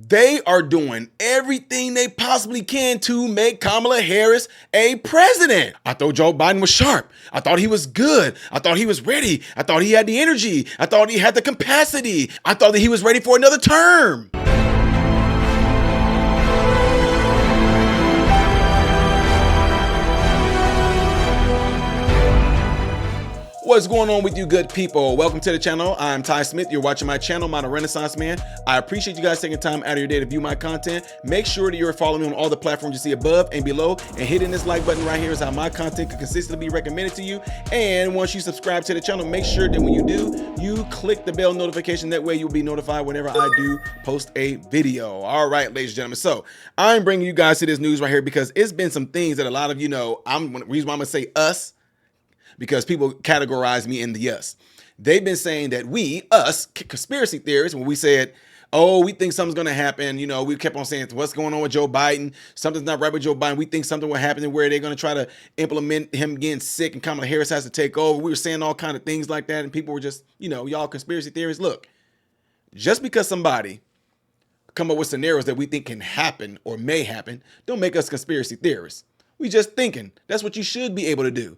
They are doing everything they possibly can to make Kamala Harris a president. I thought Joe Biden was sharp. I thought he was good. I thought he was ready. I thought he had the energy. I thought he had the capacity. I thought that he was ready for another term. What's going on with you good people? Welcome to the channel. I'm Ty Smith. You're watching my channel, Modern Renaissance Man. I appreciate you guys taking time out of your day to view my content. Make sure that you're following me on all the platforms you see above and below, and hitting this like button right here is how my content can consistently be recommended to you. And once you subscribe to the channel, make sure that when you do, you click the bell notification. That way you'll be notified whenever I do post a video. All right, ladies and gentlemen. So I'm bringing you guys to this news right here because it's been some things that a lot of you know. The reason why I'm gonna say us, because people categorize me in the us. They've been saying that us, conspiracy theorists, when we said, oh, we think something's going to happen. You know, we kept on saying, what's going on with Joe Biden? Something's not right with Joe Biden. We think something will happen where they're going to try to implement him getting sick and Kamala Harris has to take over. We were saying all kind of things like that. And people were just, you know, y'all conspiracy theorists. Look, just because somebody come up with scenarios that we think can happen or may happen, don't make us conspiracy theorists. We just thinking. That's what you should be able to do.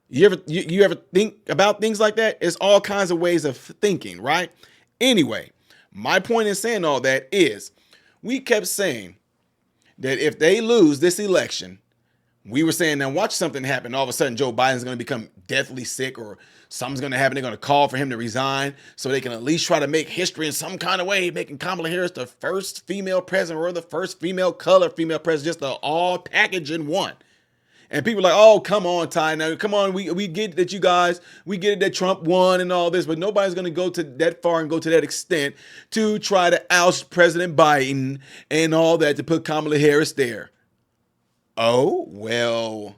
You ever think about things like that? It's all kinds of ways of thinking, right? Anyway, my point in saying all that is we kept saying that if they lose this election, we were saying, now watch something happen. All of a sudden, Joe Biden's going to become deathly sick or something's going to happen. They're going to call for him to resign so they can at least try to make history in some kind of way, making Kamala Harris the first female president or the first female female president, just the all package in one. And people are like, oh, come on, Ty. Now, come on. We get that you guys, we get it that Trump won and all this, but nobody's going to go to that far and go to that extent to try to oust President Biden and all that to put Kamala Harris there. Oh, well,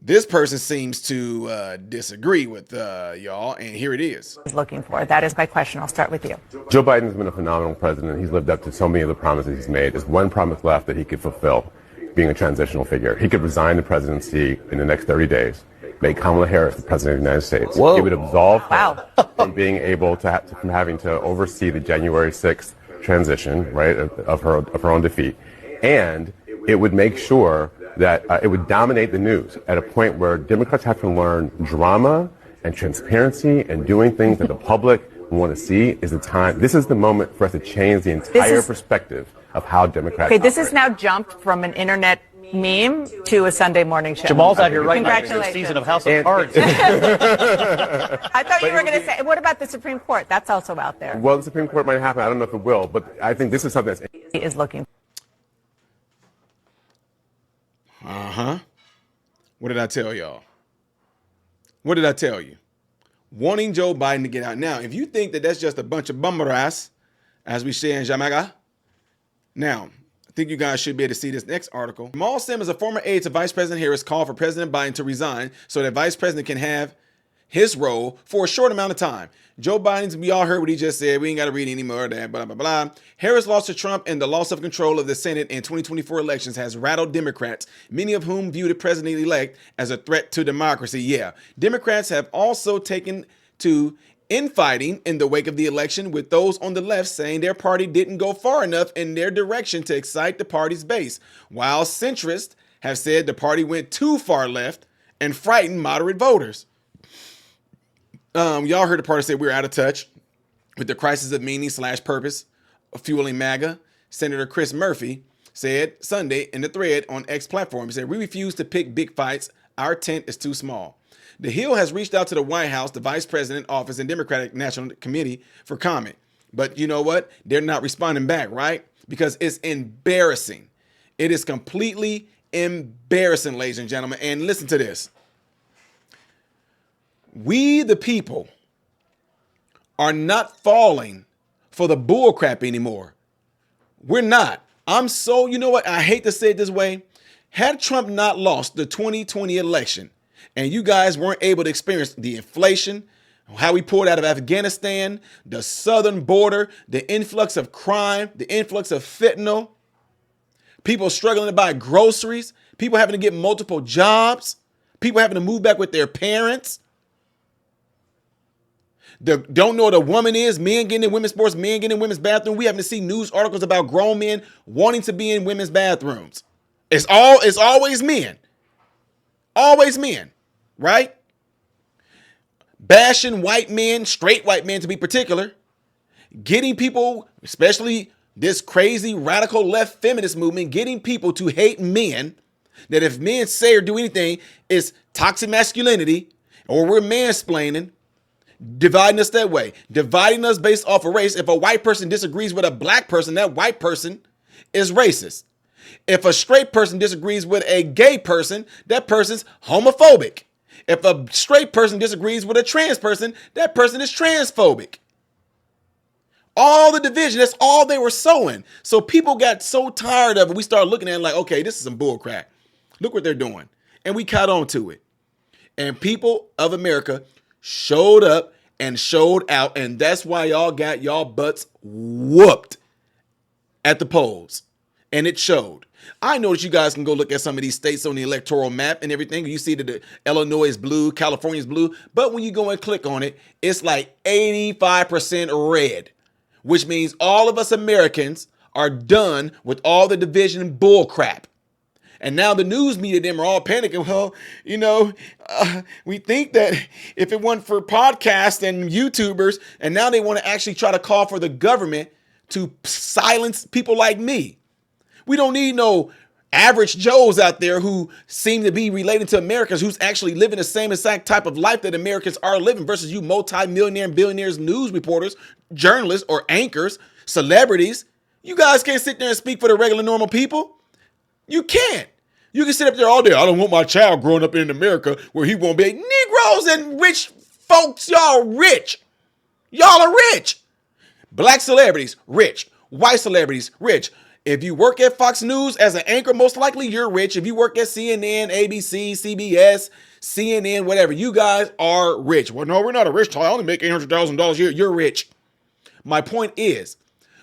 this person seems to disagree with y'all, and here it is. Looking for. That is my question. I'll start with you. Joe Biden has been a phenomenal president. He's lived up to so many of the promises he's made. There's one promise left that he could fulfill. Being a transitional figure. He could resign the presidency in the next 30 days, make Kamala Harris the president of the United States. Whoa. He would absolve her from being able to from having to oversee the January 6th transition, right, of her own defeat. And it would make sure that it would dominate the news at a point where Democrats have to learn drama and transparency and doing things that the public want to see is the time. This is the moment for us to change the entire perspective of how Democrats Okay, this operate. is now jumped from an internet meme to a Sunday morning show. Jamal's out here right now. Congratulations. Season of House of Cards. I thought you were going to say, what about the Supreme Court? That's also out there. Well, the Supreme Court might happen. I don't know if it will, but I think this is something that's... He is looking. Uh-huh. What did I tell y'all? What did I tell you? Wanting Joe Biden to get out. Now, if you think that that's just a bunch of bummeras, as we say in Jamaica, now, I think you guys should be able to see this next article. Jamal Simmons, a former aide to Vice President Harris, called for President Biden to resign so that Vice President can have his role for a short amount of time. Joe Biden's, we all heard what he just said. We ain't got to read any more of that, blah, blah, blah. Harris lost to Trump, and the loss of control of the Senate in 2024 elections has rattled Democrats, many of whom view the president-elect as a threat to democracy. Yeah, Democrats have also taken to infighting in the wake of the election, with those on the left saying their party didn't go far enough in their direction to excite the party's base, while centrists have said the party went too far left and frightened moderate voters. Y'all heard the party say we're out of touch with the crisis of meaning / purpose of fueling MAGA. Senator Chris Murphy said Sunday in the thread on X platform, he said, we refuse to pick big fights. Our tent is too small. The Hill has reached out to the White House, the Vice President office, and Democratic National Committee for comment. But you know what? They're not responding back, right? Because it's embarrassing. It is completely embarrassing, ladies and gentlemen. And listen to this. We, the people, are not falling for the bull crap anymore. We're not. You know what? I hate to say it this way. Had Trump not lost the 2020 election, and you guys weren't able to experience the inflation, how we pulled out of Afghanistan, the southern border, the influx of crime, the influx of fentanyl, people struggling to buy groceries, people having to get multiple jobs, people having to move back with their parents. don't know what a woman is, men getting in women's sports, men getting in women's bathroom. We haven't seen news articles about grown men wanting to be in women's bathrooms. It's always men. Always men, right? Bashing white men, straight white men to be particular, getting people, especially this crazy radical left feminist movement, getting people to hate men, that if men say or do anything, it's toxic masculinity, or we're mansplaining, dividing us that way, dividing us based off of race. If a white person disagrees with a black person, that white person is racist. If a straight person disagrees with a gay person, that person's homophobic. If a straight person disagrees with a trans person, that person is transphobic. All the division, that's all they were sowing. So people got so tired of it, we started looking at it like, okay, this is some bull crap. Look what they're doing. And we caught on to it. And people of America showed up and showed out, and that's why y'all got y'all butts whooped at the polls. And it showed. I know that you guys can go look at some of these states on the electoral map and everything. You see that the Illinois is blue, California is blue. But when you go and click on it, it's like 85% red, which means all of us Americans are done with all the division bull crap. And now the news media, them are all panicking. Well, we think that if it weren't for podcasts and YouTubers, and now they want to actually try to call for the government to silence people like me. We don't need no average Joes out there who seem to be related to Americans, who's actually living the same exact type of life that Americans are living, versus you multi-millionaire and billionaires, news reporters, journalists, or anchors, celebrities. You guys can't sit there and speak for the regular normal people. You can't. You can sit up there all day. I don't want my child growing up in America where he won't be. Negroes and rich folks, y'all rich. Y'all are rich. Black celebrities, rich. White celebrities, rich. If you work at Fox News as an anchor, most likely you're rich. If you work at CNN, ABC, CBS, CNN, whatever, you guys are rich. Well, no, we're not a rich child. I only make $800,000 a year. You're rich. My point is,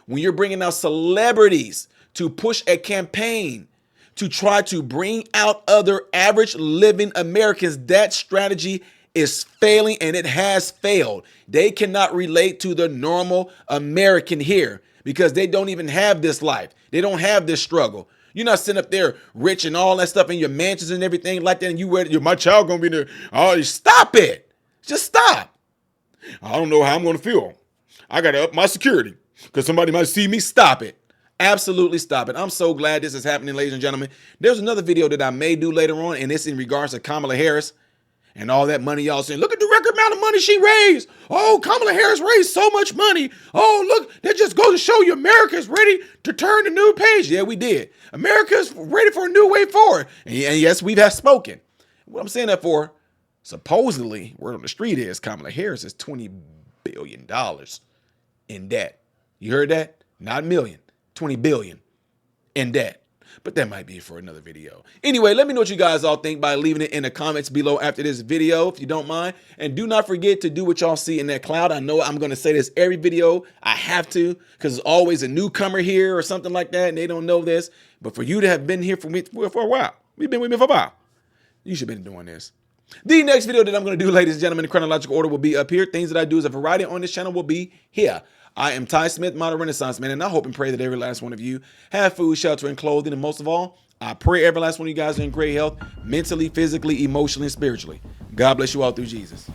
when you're bringing out celebrities to push a campaign to try to bring out other average living Americans, that strategy is failing, and it has failed. They cannot relate to the normal American here because they don't even have this life. They don't have this struggle. You're not sitting up there rich and all that stuff in your mansions and everything like that, and my child gonna be there. Oh, stop it. Just stop. I don't know how I'm gonna feel. I gotta up my security because somebody might see me. Stop it. Absolutely stop it. I'm so glad this is happening, ladies and gentlemen. There's another video that I may do later on, and it's in regards to Kamala Harris and all that money y'all saying. Look at the record amount of money she raised. Oh, Kamala Harris raised so much money. Oh, look, that just goes to show you America's ready to turn the new page. Yeah, we did. America's ready for a new way forward. And yes, we have spoken. What I'm saying that for, supposedly, word on the street is Kamala Harris is $20 billion in debt. You heard that? Not million. 20 billion in debt. But that might be for another video. Anyway, let me know what you guys all think by leaving it in the comments below after this video, if you don't mind. And do not forget to do what y'all see in that cloud. I know I'm going to say this every video. I have to, because there's always a newcomer here or something like that, and they don't know this. But for you to have been here for a while, we've been with me for a while, you should have been doing this. The next video that I'm going to do, ladies and gentlemen, in chronological order will be up here. Things that I do as a variety on this channel will be here. I am Ty Smith, modern Renaissance man, and I hope and pray that every last one of you have food, shelter, and clothing. And most of all, I pray every last one of you guys are in great health, mentally, physically, emotionally, and spiritually. God bless you all through Jesus.